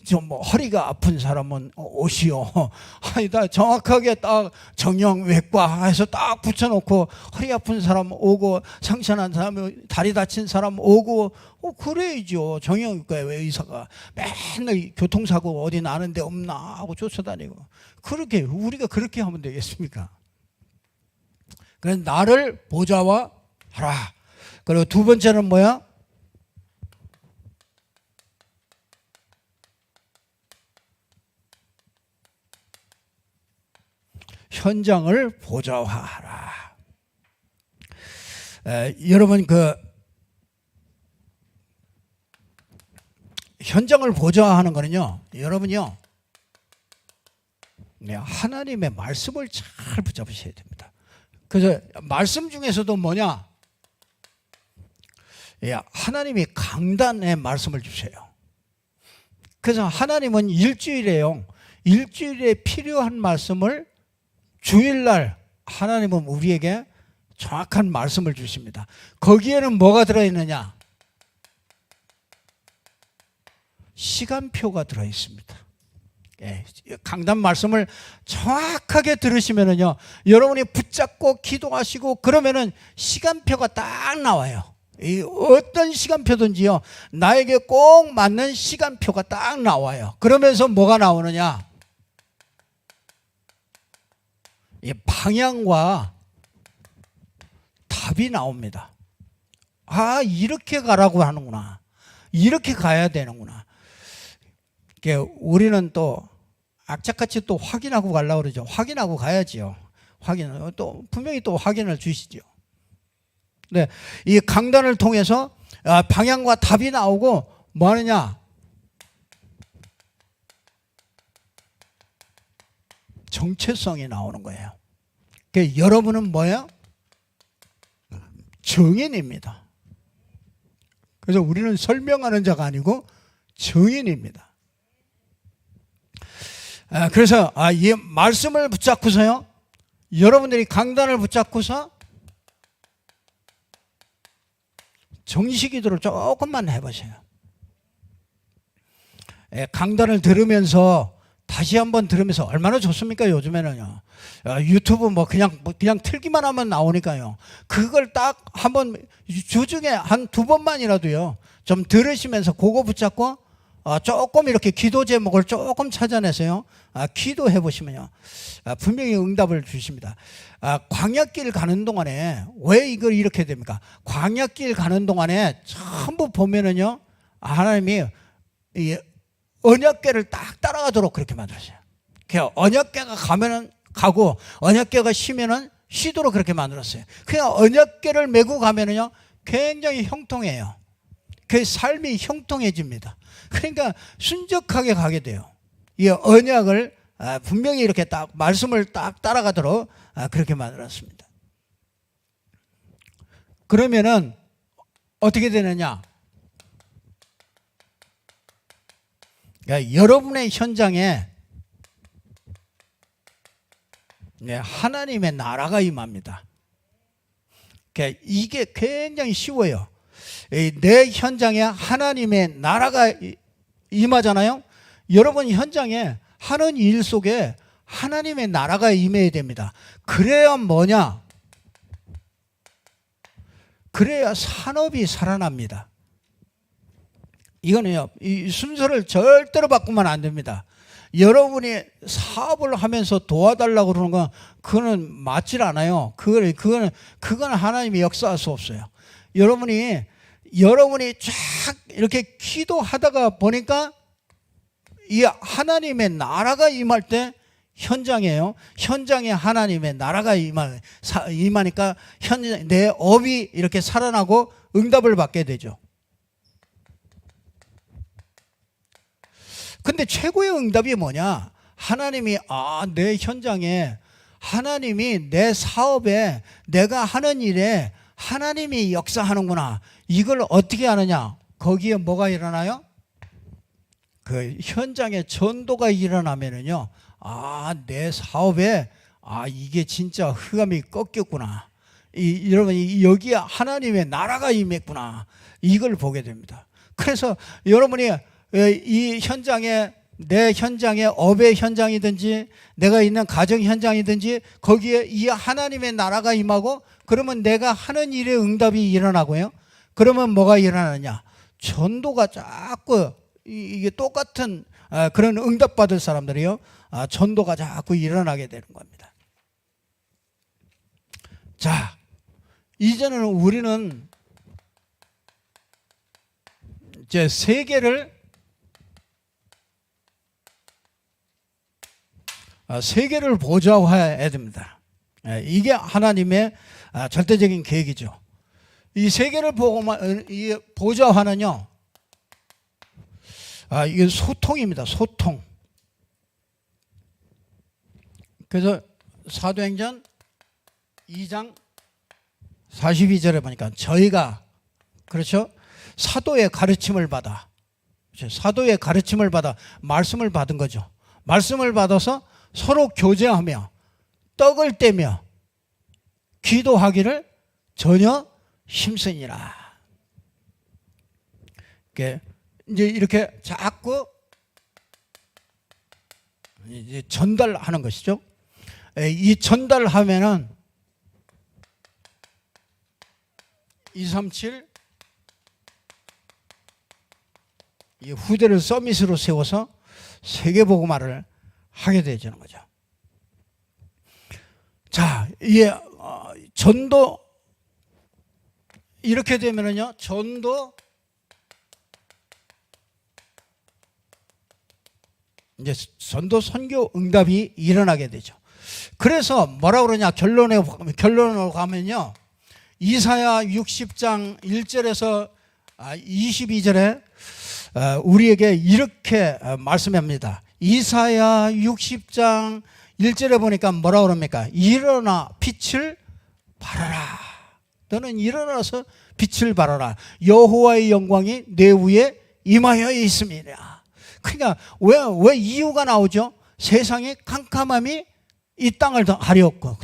좀 뭐 허리가 아픈 사람은 오시오. 다 정확하게 딱 정형외과 해서 딱 붙여놓고, 허리 아픈 사람 오고, 상처난 사람, 다리 다친 사람 오고, 그래야죠. 정형외과 의사가 맨날 교통사고 어디 나는데 없나 하고 쫓아다니고. 우리가 그렇게 하면 되겠습니까? 그래서 나를 보좌화 하라. 그리고 두 번째는 뭐야? 현장을 보좌화하라. 여러분, 현장을 보좌화하는 거는요, 여러분이요, 하나님의 말씀을 잘 붙잡으셔야 됩니다. 그래서 말씀 중에서도 뭐냐? 하나님이 강단의 말씀을 주세요. 그래서 하나님은 일주일에 필요한 말씀을 주일날 하나님은 우리에게 정확한 말씀을 주십니다. 거기에는 뭐가 들어있느냐? 시간표가 들어있습니다. 강단 말씀을 정확하게 들으시면은요, 여러분이 붙잡고 기도하시고 그러면은 시간표가 딱 나와요. 어떤 시간표든지요, 나에게 꼭 맞는 시간표가 딱 나와요. 그러면서 뭐가 나오느냐? 이 방향과 답이 나옵니다. 아, 이렇게 가라고 하는구나. 이렇게 가야 되는구나. 우리는 또 악착같이 또 확인하고 가려고 그러죠. 확인하고 가야지요. 확인을 또 분명히 또 확인을 주시죠. 네, 이 강단을 통해서 방향과 답이 나오고 뭐 하느냐? 정체성이 나오는 거예요. 그러니까 여러분은 뭐예요? 증인입니다. 그래서 우리는 설명하는 자가 아니고 증인입니다. 그래서 이 말씀을 붙잡고서요, 여러분들이 강단을 붙잡고서 정식기도를 조금만 해보세요. 강단을 들으면서 다시 한번 들으면서 얼마나 좋습니까? 요즘에는요. 유튜브 뭐 그냥 틀기만 하면 나오니까요. 그걸 딱 한번 주중에 한 2번만이라도요. 좀 들으시면서 그거 붙잡고 조금 이렇게 기도 제목을 조금 찾아내세요. 기도해 보시면요. 분명히 응답을 주십니다. 광야길 가는 동안에 왜 이걸 이렇게 됩니까? 광야길 가는 동안에 전부 보면은요. 하나님이 이 언약궤를 딱 따라가도록 그렇게 만들었어요. 언약궤가 가면은 가고 언약궤가 쉬면은 쉬도록 그렇게 만들었어요. 그냥 언약궤를 메고 가면은요 굉장히 형통해요. 그 삶이 형통해집니다. 그러니까 순적하게 가게 돼요. 이 언약을 분명히 이렇게 딱 말씀을 딱 따라가도록 그렇게 만들었습니다. 그러면은 어떻게 되느냐? 여러분의 현장에 하나님의 나라가 임합니다. 이게 굉장히 쉬워요. 내 현장에 하나님의 나라가 임하잖아요. 여러분 현장에 하는 일 속에 하나님의 나라가 임해야 됩니다. 그래야 뭐냐? 그래야 산업이 살아납니다. 이거는요, 이 순서를 절대로 바꾸면 안 됩니다. 여러분이 사업을 하면서 도와달라고 그러는 건 그거는 맞질 않아요. 그건 하나님이 역사할 수 없어요. 여러분이 쫙 이렇게 기도하다가 보니까 이 하나님의 나라가 임할 때 현장에 하나님의 나라가 임하니까 내 업이 이렇게 살아나고 응답을 받게 되죠. 근데 최고의 응답이 뭐냐? 하나님이 내 현장에, 하나님이 내 사업에, 내가 하는 일에 하나님이 역사하는구나. 이걸 어떻게 하느냐? 거기에 뭐가 일어나요? 그 현장에 전도가 일어나면은요, 내 사업에 이게 진짜 흑암이 꺾였구나. 여러분 여기에 하나님의 나라가 임했구나. 이걸 보게 됩니다. 그래서 여러분이 이 현장에, 내 현장에 업의 현장이든지 내가 있는 가정 현장이든지 거기에 이 하나님의 나라가 임하고 그러면 내가 하는 일에 응답이 일어나고요. 그러면 뭐가 일어나느냐? 전도가 자꾸 이게 똑같은 그런 응답받을 사람들이요. 전도가 자꾸 일어나게 되는 겁니다. 자, 이제는 우리는 이제 세계를 보좌화해야 됩니다. 이게 하나님의 절대적인 계획이죠. 이 세계를 보좌화는요, 이게 소통입니다. 소통. 그래서 사도행전 2장 42절에 보니까 저희가, 그렇죠? 사도의 가르침을 받아 말씀을 받은 거죠. 말씀을 받아서 서로 교제하며 떡을 떼며 기도하기를 전혀 힘쓰니라. 이제 이렇게 자꾸 이제 전달하는 것이죠. 이 전달을 하면은 237 이 후대를 서밋으로 세워서 세계복음화를 하게 되는 거죠. 자, 이 전도 이렇게 되면은요, 전도 이제 전도 선교 응답이 일어나게 되죠. 그래서 뭐라 그러냐, 결론으로 가면요, 이사야 60장 1절에서 22절에 우리에게 이렇게 말씀합니다. 이사야 60장 1절에 보니까 뭐라 그럽니까? 일어나 빛을 발하라. 너는 일어나서 빛을 발하라. 여호와의 영광이 내 위에 임하여 있습니다. 그러니까 왜 이유가 나오죠? 세상의 캄캄함이 이 땅을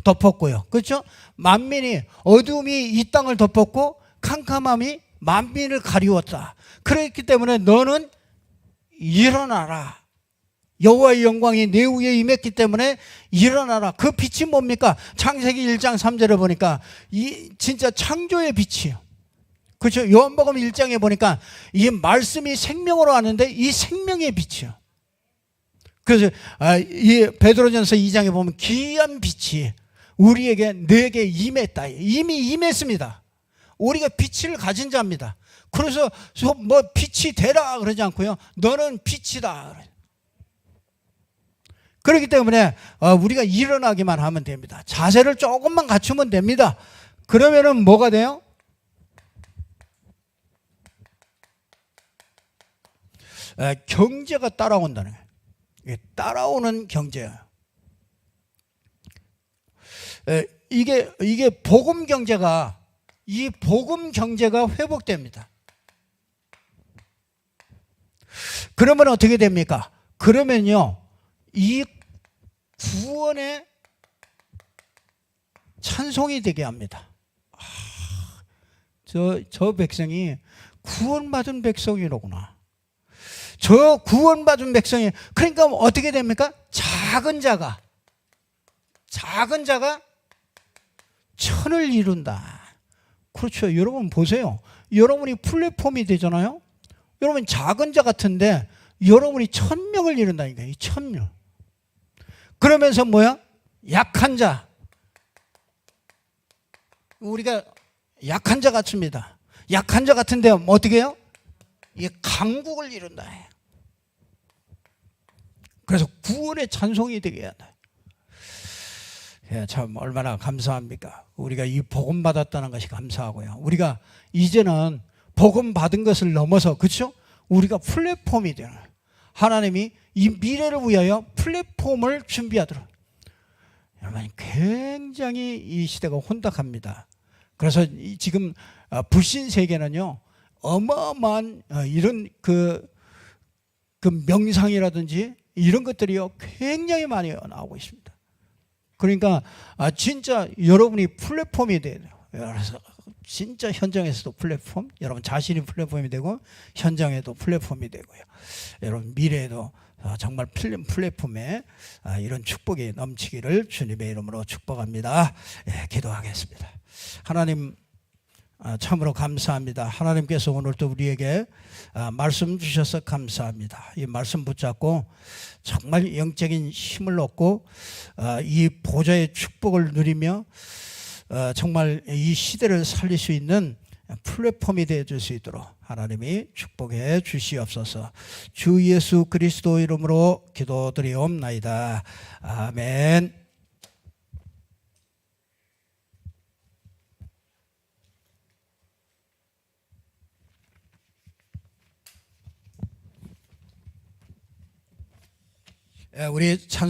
덮었고요. 그렇죠? 만민이, 어둠이 이 땅을 덮었고 캄캄함이 만민을 가리웠다. 그렇기 때문에 너는 일어나라. 여호와의 영광이 내 위에 임했기 때문에 일어나라. 그 빛이 뭡니까? 창세기 1장 3절에 보니까 이 진짜 창조의 빛이에요. 그렇죠? 요한복음 1장에 보니까 이 말씀이 생명으로 왔는데 이 생명의 빛이에요. 그래서 이 베드로전서 2장에 보면 귀한 빛이 우리에게 내게 임했다. 이미 임했습니다. 우리가 빛을 가진 자입니다. 그래서 뭐 빛이 되라 그러지 않고요, 너는 빛이다. 그렇기 때문에 우리가 일어나기만 하면 됩니다. 자세를 조금만 갖추면 됩니다. 그러면은 뭐가 돼요? 경제가 따라온다는 거예요. 따라오는 경제예요. 이게 복음 경제가, 이 복음 경제가 회복됩니다. 그러면 어떻게 됩니까? 그러면요, 이 구원의 찬송이 되게 합니다. 저 백성이 구원받은 백성이로구나. 저 구원받은 백성이, 그러니까 어떻게 됩니까? 작은 자가 천을 이룬다. 그렇죠. 여러분 보세요. 여러분이 플랫폼이 되잖아요. 여러분 작은 자 같은데 여러분이 1000명을 이룬다니까요. 이 1000명. 그러면서 뭐야? 약한 자. 우리가 약한 자 같습니다. 약한 자 같은데 어떻게 해요? 이 강국을 이룬다. 그래서 구원의 찬송이 되게 해야 돼. 참 얼마나 감사합니까? 우리가 이 복음 받았다는 것이 감사하고요. 우리가 이제는 복음 받은 것을 넘어서, 그렇죠? 우리가 플랫폼이 되는, 하나님이 이 미래를 위하여 플랫폼을 준비하도록. 여러분 굉장히 이 시대가 혼탁합니다. 그래서 지금 불신 세계는요, 어마어마한 이런 그 명상이라든지 이런 것들이요 굉장히 많이 나오고 있습니다. 그러니까 진짜 여러분이 플랫폼이 돼야 돼요. 그래서 진짜 현장에서도 플랫폼, 여러분 자신이 플랫폼이 되고 현장에도 플랫폼이 되고요. 여러분 미래에도 정말 플랫폼에 이런 축복이 넘치기를 주님의 이름으로 축복합니다. 기도하겠습니다. 하나님, 참으로 감사합니다. 하나님께서 오늘도 우리에게 말씀 주셔서 감사합니다. 이 말씀 붙잡고 정말 영적인 힘을 얻고 이 보좌의 축복을 누리며 정말 이 시대를 살릴 수 있는 플랫폼이 되어줄 수 있도록 하나님이 축복해 주시옵소서. 주 예수 그리스도 이름으로 기도드리옵나이다. 아멘. 우리 찬송